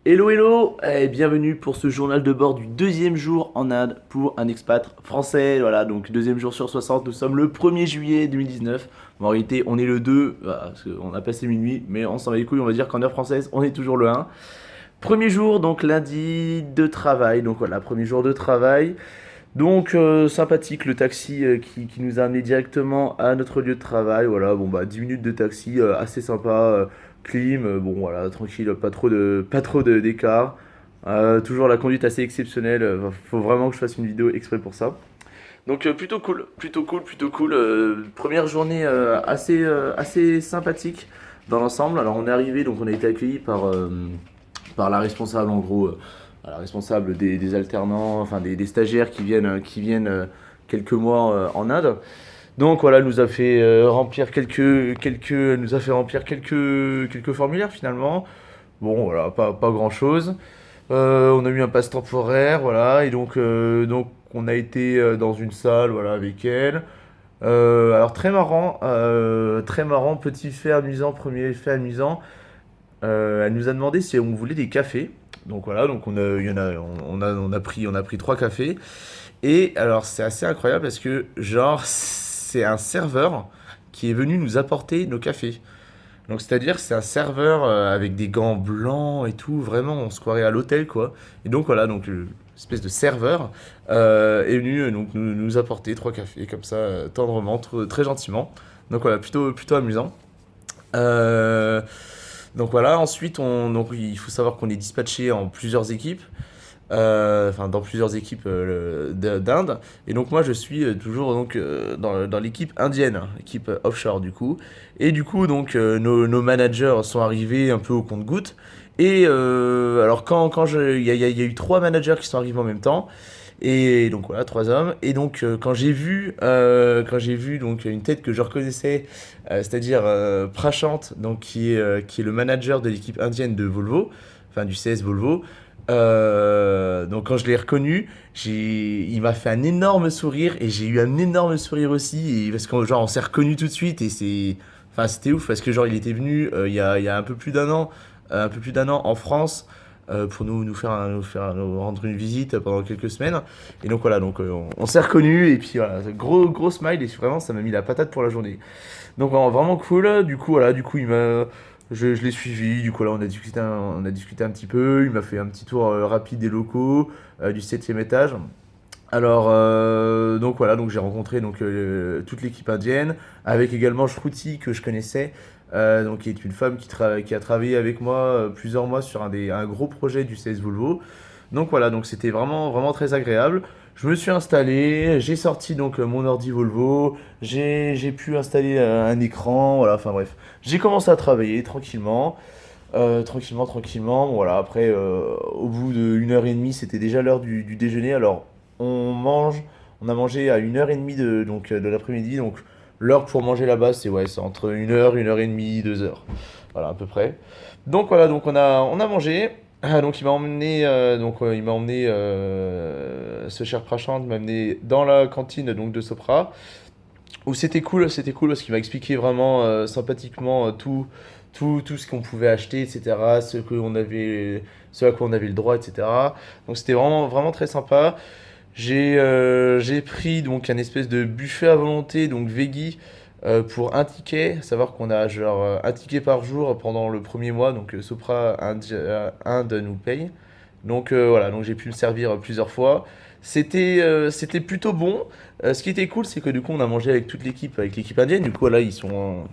Hello hello et bienvenue pour ce journal de bord du deuxième jour en Inde pour un expat français. Voilà, donc deuxième jour sur 60, nous sommes le 1er juillet 2019. Bon, en réalité, on est le 2, voilà, parce qu'on a passé minuit, mais on s'en va les couilles, on va dire qu'en heure française, on est toujours le 1. Premier jour, donc lundi de travail, donc voilà, premier jour de travail. Donc sympathique le taxi qui nous a amené directement à notre lieu de travail. Voilà, bon bah 10 minutes de taxi assez sympa, clim, bon voilà, tranquille, pas trop d'écart. Toujours la conduite assez exceptionnelle, faut vraiment que je fasse une vidéo exprès pour ça. Donc plutôt cool, plutôt cool, plutôt cool. Première journée assez sympathique dans l'ensemble. Alors on est arrivé, donc on a été accueilli par la responsable en gros, la responsable des alternants, enfin des stagiaires qui viennent quelques mois en Inde. Donc voilà, elle nous a fait remplir quelques formulaires finalement. Bon voilà, pas grand chose. On a eu un passe temporaire, voilà, et donc on a été dans une salle, voilà, avec elle. Alors très marrant, petit fait amusant, premier fait amusant. Elle nous a demandé si on voulait des cafés. Donc voilà, donc il y en a, on a pris trois cafés. Et alors c'est assez incroyable parce que genre c'est un serveur qui est venu nous apporter nos cafés. Donc c'est-à-dire c'est un serveur avec des gants blancs et tout, vraiment on se croirait à l'hôtel quoi. Et donc voilà, donc espèce de serveur est venu donc nous apporter trois cafés comme ça tendrement, très gentiment. Donc voilà, plutôt amusant. Euh, donc voilà, ensuite, donc, il faut savoir qu'on est dispatché en plusieurs équipes, enfin dans plusieurs équipes d'Inde. Et donc moi, je suis toujours donc dans l'équipe indienne, équipe offshore du coup. Et du coup, donc nos managers sont arrivés un peu au compte-gouttes. Et alors il y a eu trois managers qui sont arrivés en même temps. Et donc voilà, trois hommes. Et donc quand j'ai vu donc une tête que je reconnaissais, c'est-à-dire Prashant, donc qui est le manager de l'équipe indienne de Volvo, enfin du CS Volvo. Donc quand je l'ai reconnu, il m'a fait un énorme sourire et j'ai eu un énorme sourire aussi, et parce qu'on genre on s'est reconnu tout de suite et enfin c'était ouf parce que genre il était venu il y a un peu plus d'un an en France pour nous rendre une visite pendant quelques semaines. Et donc voilà, donc on s'est reconnus et puis voilà, gros smile et vraiment ça m'a mis la patate pour la journée. Donc vraiment cool. Du coup voilà, je l'ai suivi. Du coup là on a discuté un petit peu. Il m'a fait un petit tour rapide des locaux du septième étage. Alors, donc voilà, donc j'ai rencontré donc, toute l'équipe indienne, avec également Shruti que je connaissais, donc, qui est une femme qui a travaillé avec moi plusieurs mois sur un gros projet du CS Volvo. Donc voilà, donc c'était vraiment très agréable. Je me suis installé, j'ai sorti donc mon ordi Volvo, j'ai pu installer un écran, voilà, enfin bref. J'ai commencé à travailler tranquillement, tranquillement. Bon, voilà, après, au bout d'une heure et demie, c'était déjà l'heure du déjeuner. Alors, on mange, on a mangé à 1h30 de l'après-midi. Donc, l'heure pour manger là-bas, c'est entre 1 heure et demie, 2 heures. Voilà, à peu près. Donc, voilà, donc on a mangé. Ah, donc, il m'a emmené ce cher Prachand m'a amené dans la cantine donc, de Sopra où c'était cool parce qu'il m'a expliqué vraiment sympathiquement tout ce qu'on pouvait acheter, etc., ce à quoi on avait le droit, etc. Donc c'était vraiment très sympa. J'ai pris donc un espèce de buffet à volonté, donc veggie, pour un ticket, à savoir qu'on a genre un ticket par jour pendant le premier mois, donc Sopra Inde nous paye. Donc voilà, donc j'ai pu me servir plusieurs fois. C'était plutôt bon. Ce qui était cool, c'est que du coup, on a mangé avec l'équipe indienne. Du coup, là, ils sont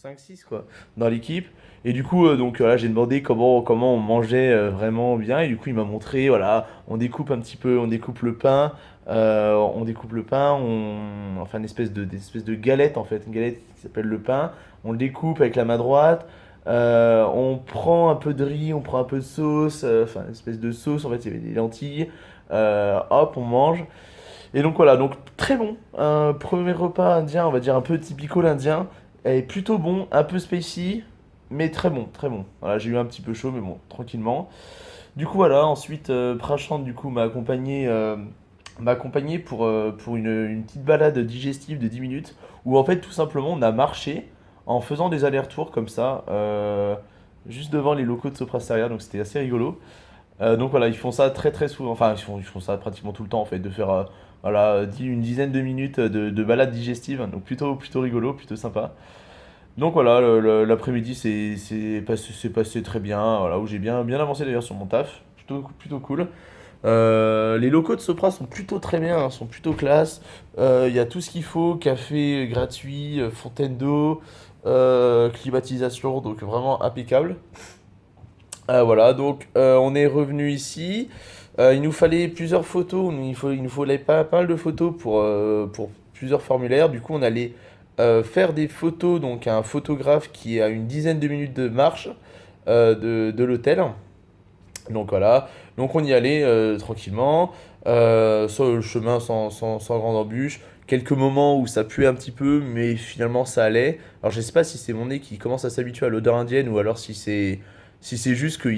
5-6 quoi, dans l'équipe. Et du coup, donc là, j'ai demandé comment on mangeait vraiment bien. Et du coup, il m'a montré, voilà, on découpe un petit peu, on découpe le pain. Enfin, des espèces de galette, en fait. Une galette qui s'appelle le pain. On le découpe avec la main droite. On prend un peu de riz, on prend un peu de sauce, enfin une espèce de sauce, en fait il y avait des lentilles, hop on mange. Et donc voilà, donc très bon, un premier repas indien, on va dire un peu typical indien, est plutôt bon, un peu spicy, mais très bon, très bon. Voilà, j'ai eu un petit peu chaud, mais bon, tranquillement. Du coup voilà, ensuite Prashant du coup m'a accompagné pour une petite balade digestive de 10 minutes, où en fait tout simplement on a marché en faisant des allers-retours comme ça. juste devant les locaux de Soprasteria, donc c'était assez rigolo. Donc voilà, ils font ça très très souvent, enfin ils font ça pratiquement tout le temps en fait, de faire voilà, une dizaine de minutes de balade digestive, donc plutôt rigolo, plutôt sympa. Donc voilà, l'après-midi c'est passé très bien, voilà, où j'ai bien avancé d'ailleurs sur mon taf, plutôt cool. Les locaux de Sopra sont plutôt très bien, hein, sont plutôt classe. Il y a tout ce qu'il faut, café gratuit, fontaine d'eau, climatisation, donc vraiment impeccable. Voilà, donc on est revenu ici. Il nous fallait plusieurs photos, il nous fallait pas mal de photos pour plusieurs formulaires. Du coup, on allait faire des photos, donc à un photographe qui est à une dizaine de minutes de marche de l'hôtel. Donc voilà, donc on y allait tranquillement, sur le chemin sans grande embûche. Quelques moments où ça puait un petit peu, mais finalement ça allait. Alors je sais pas si c'est mon nez qui commence à s'habituer à l'odeur indienne ou alors si c'est juste que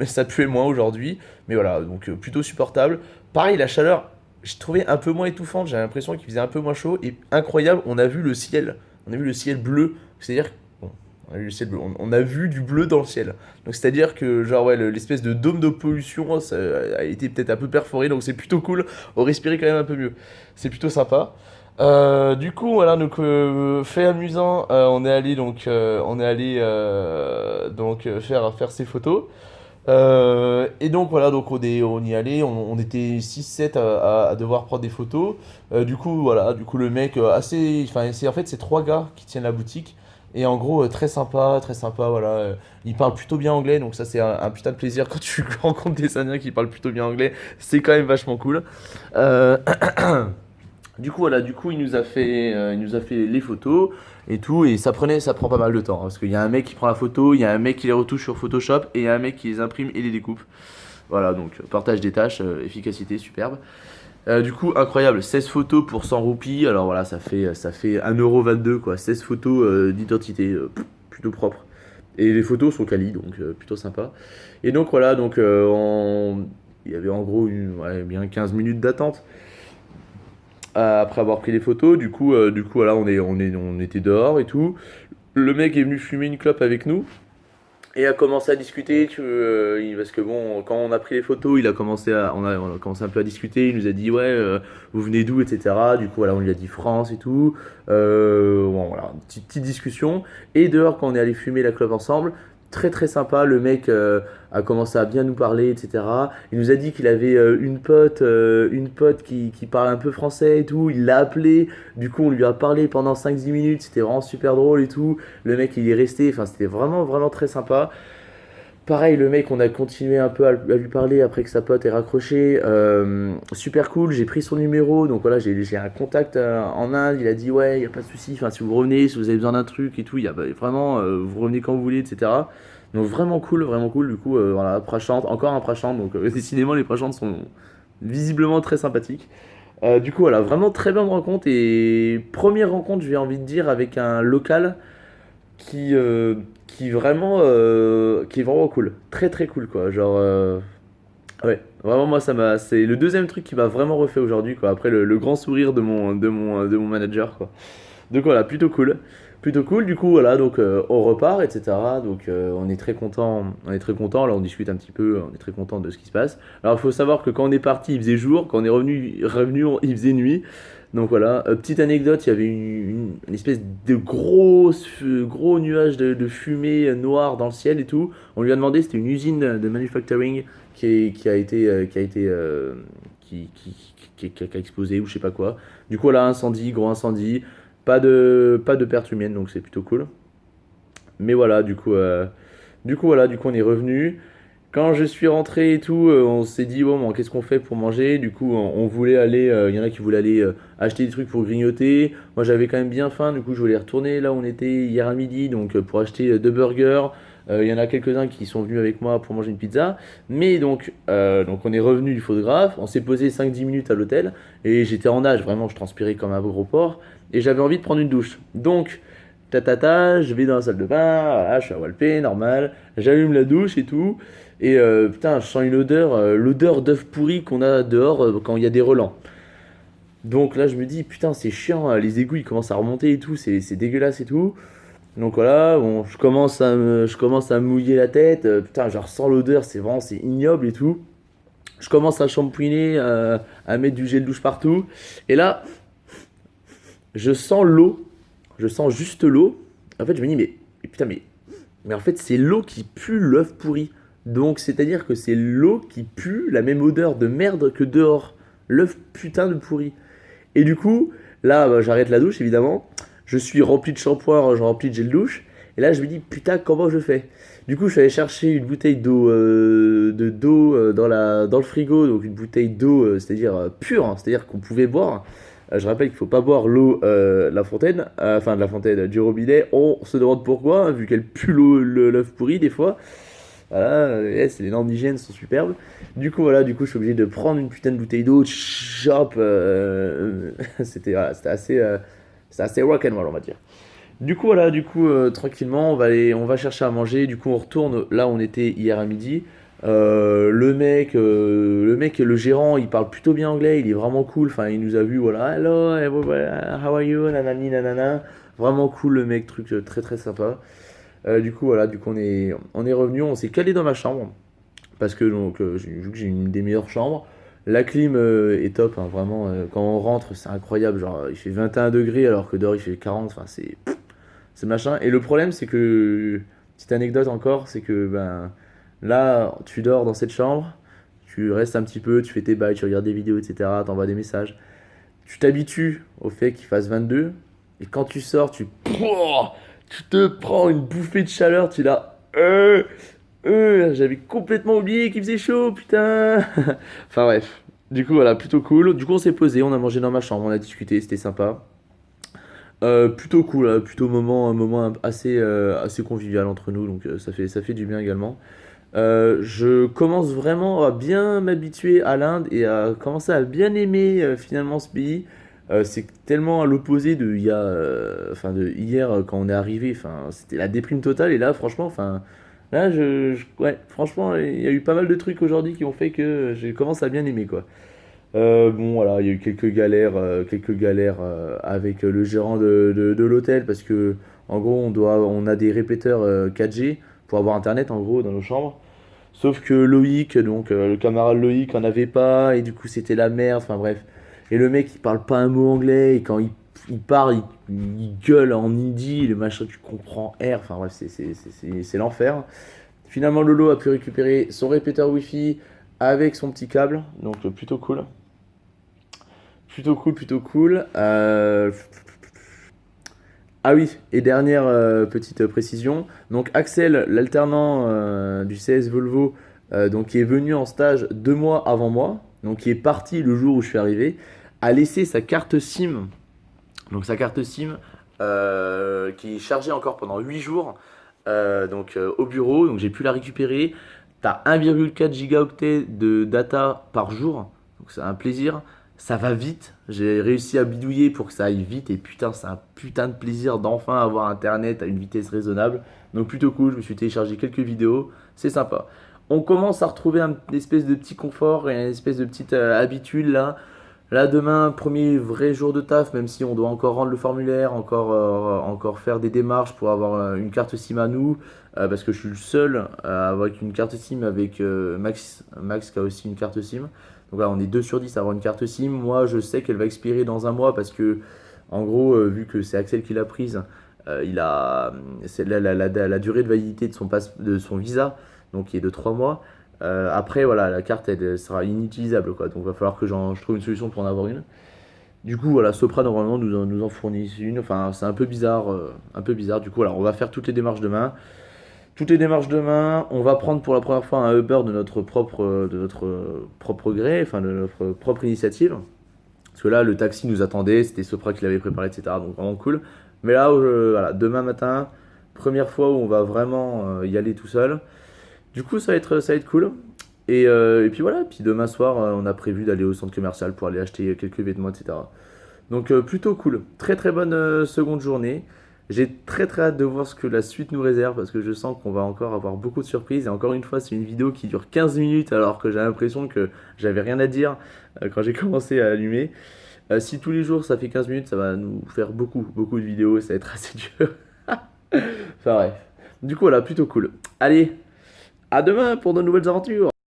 ça puait moins aujourd'hui. Mais voilà, donc plutôt supportable. Pareil, la chaleur, j'ai trouvé un peu moins étouffante, j'ai l'impression qu'il faisait un peu moins chaud. Et incroyable, on a vu le ciel. On a vu le ciel bleu. C'est-à-dire, bon, on a vu le ciel bleu. On a vu du bleu dans le ciel. Donc c'est-à-dire que genre ouais, l'espèce de dôme de pollution ça a été peut-être un peu perforé, donc c'est plutôt cool. On respirait quand même un peu mieux. C'est plutôt sympa. Du coup voilà, donc fait amusant, on est allé faire ces photos. Et donc voilà, donc on y allait, on était 6-7 à devoir prendre des photos. Du coup voilà, du coup le mec enfin c'est trois gars qui tiennent la boutique. Et en gros très sympa, voilà. Il parle plutôt bien anglais, donc ça c'est un putain de plaisir quand tu rencontres des Indiens qui parlent plutôt bien anglais. C'est quand même vachement cool. Euh, Du coup, voilà, il nous a fait les photos et tout, et ça prend pas mal de temps, hein, parce qu'il y a un mec qui prend la photo, il y a un mec qui les retouche sur Photoshop, et il y a un mec qui les imprime et les découpe. Voilà, donc partage des tâches, efficacité, superbe. Du coup, incroyable, 16 photos pour 100 roupies, alors voilà, ça fait 1,22 € quoi, 16 photos d'identité, plutôt propre. Et les photos sont quali, donc plutôt sympa. Et donc voilà, donc il y avait en gros ouais, bien 15 minutes d'attente après avoir pris les photos. Du coup voilà, on était dehors et tout. Le mec est venu fumer une clope avec nous et a commencé à discuter. Parce que bon, quand on a pris les photos, on a commencé un peu à discuter. Il nous a dit ouais, vous venez d'où, etc. Du coup voilà, on lui a dit France et tout. Bon voilà, une petite discussion. Et dehors, quand on est allé fumer la clope ensemble, très très sympa. Le mec a commencé à bien nous parler, etc. Il nous a dit qu'il avait une pote qui parle un peu français et tout. Il l'a appelé. Du coup, on lui a parlé pendant 5-10 minutes. C'était vraiment super drôle et tout. Le mec, il est resté. Enfin, c'était vraiment vraiment très sympa. Pareil, le mec, on a continué un peu à lui parler après que sa pote ait raccroché. Super cool, j'ai pris son numéro, donc voilà, j'ai un contact en Inde. Il a dit ouais, il n'y a pas de souci, enfin, si vous revenez, si vous avez besoin d'un truc et tout, il y a vraiment, vous revenez quand vous voulez, etc. Donc vraiment cool. Du coup, voilà, Prashant, encore un Prashant, donc décidément, les Prashants sont visiblement très sympathiques. Du coup, voilà, vraiment très bonne rencontre et première rencontre, j'ai envie de dire, avec un local qui, euh, qui est vraiment cool. Très très cool quoi. Genre, ouais, vraiment moi c'est le deuxième truc qui m'a vraiment refait aujourd'hui quoi. Après le grand sourire de mon manager quoi. Donc voilà, plutôt cool. Plutôt cool, du coup voilà, donc on repart, etc. Donc on est très content, là on discute un petit peu, on est très content de ce qui se passe. Alors il faut savoir que quand on est parti il faisait jour, quand on est revenu il faisait nuit. Donc voilà, petite anecdote, il y avait une espèce de gros nuage de fumée noire dans le ciel et tout. On lui a demandé, c'était une usine de manufacturing qui a explosé ou je sais pas quoi. Du coup là, gros incendie, pas de pertes humaines, donc c'est plutôt cool. Mais voilà, du coup on est revenu. Quand je suis rentré et tout, on s'est dit bon, qu'est-ce qu'on fait pour manger? Du coup, on voulait aller, il y en a qui voulaient aller acheter des trucs pour grignoter. Moi, j'avais quand même bien faim, du coup, je voulais retourner là où on était hier à midi, donc pour acheter deux burgers. Il y en a quelques-uns qui sont venus avec moi pour manger une pizza. Mais donc on est revenu du photographe, on s'est posé 5-10 minutes à l'hôtel et j'étais en nage, vraiment, je transpirais comme un gros porc et j'avais envie de prendre une douche. Donc, je vais dans la salle de bain, voilà, je suis à Walpé, normal, j'allume la douche et tout. Et putain, je sens une odeur, l'odeur d'œuf pourri qu'on a dehors quand il y a des relents. Donc là, je me dis, putain, c'est chiant, les égouts ils commencent à remonter et tout, c'est dégueulasse et tout. Donc voilà, bon, je commence à me mouiller la tête. Putain, je ressens l'odeur, c'est ignoble et tout. Je commence à shampouiner, à mettre du gel douche partout. Et là, je sens l'eau. Je sens juste l'eau. En fait, je me dis, mais putain, mais en fait, c'est l'eau qui pue l'œuf pourri. Donc, c'est-à-dire que c'est l'eau qui pue la même odeur de merde que dehors. L'œuf putain de pourri. Et du coup, là, bah, j'arrête la douche, évidemment. Je suis rempli de shampoing, je remplis de gel douche. Et là, je me dis, putain, comment je fais? Du coup, je suis allé chercher une bouteille d'eau d'eau dans le frigo. Donc, une bouteille d'eau, c'est-à-dire pure, hein, c'est-à-dire qu'on pouvait boire. Je rappelle qu'il ne faut pas boire l'eau de la fontaine, enfin de la fontaine, du robinet. On se demande pourquoi, hein, vu qu'elle pue l'œuf pourri des fois. Voilà, les normes d'hygiène sont superbes. Du coup, voilà, du coup, je suis obligé de prendre une putain de bouteille d'eau, chop. C'était voilà, c'était assez rock and roll, on va dire. Du coup, voilà, du coup, tranquillement, on va chercher à manger. Du coup, on retourne là où on était hier à midi. Le gérant, il parle plutôt bien anglais, il est vraiment cool. Enfin, il nous a vu, voilà, hello, how are you, nanani, nanana. Vraiment cool, le mec, truc très très sympa. Du coup, voilà, du coup, on est revenu, on s'est calé dans ma chambre. Parce que donc, vu que j'ai une des meilleures chambres, la clim est top, hein, vraiment. Quand on rentre, c'est incroyable. Genre, il fait 21 degrés alors que dehors il fait 40. Enfin, c'est machin. Et le problème, c'est que, petite anecdote encore, c'est que ben, là, tu dors dans cette chambre, tu restes un petit peu, tu fais tes bails, tu regardes des vidéos, etc., t'envoies des messages. Tu t'habitues au fait qu'il fasse 22, et quand tu sors, tu te prends une bouffée de chaleur, tu l'as. J'avais complètement oublié qu'il faisait chaud, putain. Enfin bref. Du coup, voilà, plutôt cool. Du coup, on s'est posé, on a mangé dans ma chambre, on a discuté, c'était sympa. Plutôt cool, plutôt un moment assez convivial entre nous, donc ça fait du bien également. Je commence vraiment à bien m'habituer à l'Inde et à commencer à bien aimer finalement ce pays. C'est tellement à l'opposé de, enfin, de hier quand on est arrivé, enfin, c'était la déprime totale et là franchement, enfin, là ouais, franchement il y a eu pas mal de trucs aujourd'hui qui ont fait que je commence à bien aimer quoi. Bon, voilà, il y a eu quelques galères avec le gérant de l'hôtel parce que, en gros, on a des répéteurs 4G pour avoir internet en gros dans nos chambres. Sauf que Loïc, donc le camarade Loïc, en avait pas et du coup c'était la merde. Enfin bref. Et le mec il parle pas un mot anglais et quand il parle, il gueule en hindi, le machin tu comprends R. Enfin bref, c'est l'enfer. Finalement, Lolo a pu récupérer son répéteur Wi-Fi avec son petit câble, donc plutôt cool. Plutôt cool, plutôt cool. Ah oui, et dernière petite précision. Donc Axel, l'alternant du CS Volvo, donc qui est venu en stage 2 mois avant moi, donc qui est parti le jour où je suis arrivé, a laissé sa carte SIM. Donc sa carte SIM qui est chargée encore pendant 8 jours au bureau. Donc j'ai pu la récupérer. T'as 1,4 gigaoctets de data par jour. Donc c'est un plaisir. Ça va vite. J'ai réussi à bidouiller pour que ça aille vite. Et putain, c'est un putain de plaisir d'enfin avoir internet à une vitesse raisonnable. Donc plutôt cool. Je me suis téléchargé quelques vidéos. C'est sympa. On commence à retrouver une espèce de petit confort et une espèce de petite habitude là. Là, demain, premier vrai jour de taf, même si on doit encore rendre le formulaire, encore faire des démarches pour avoir une carte SIM à nous, parce que je suis le seul à avoir une carte SIM avec Max qui a aussi une carte SIM. Donc là, on est 2 sur 10 à avoir une carte SIM. Moi, je sais qu'elle va expirer dans un mois parce que, en gros, vu que c'est Axel qui l'a prise, c'est la durée de validité de son visa, donc qui est de 3 mois. Après, voilà, la carte elle sera inutilisable quoi. Donc, il va falloir que je trouve une solution pour en avoir une. Du coup, voilà, Sopra normalement nous en fournit une. Enfin, c'est un peu bizarre, un peu bizarre. Du coup, voilà, on va faire toutes les démarches demain. Toutes les démarches demain. On va prendre pour la première fois un Uber de notre propre gré, enfin de notre propre initiative. Parce que là, le taxi nous attendait, c'était Sopra qui l'avait préparé, etc. Donc vraiment cool. Mais là, voilà, demain matin, première fois où on va vraiment y aller tout seul. Du coup, ça va être cool. Et puis voilà, puis demain soir, on a prévu d'aller au centre commercial pour aller acheter quelques vêtements, etc. Donc plutôt cool. Très très bonne seconde journée. J'ai très très hâte de voir ce que la suite nous réserve parce que je sens qu'on va encore avoir beaucoup de surprises. Et encore une fois, c'est une vidéo qui dure 15 minutes alors que j'ai l'impression que j'avais rien à dire quand j'ai commencé à allumer. Si tous les jours ça fait 15 minutes, ça va nous faire beaucoup beaucoup de vidéos et ça va être assez dur. Enfin bref. Du coup, voilà, plutôt cool. Allez, à demain pour de nouvelles aventures.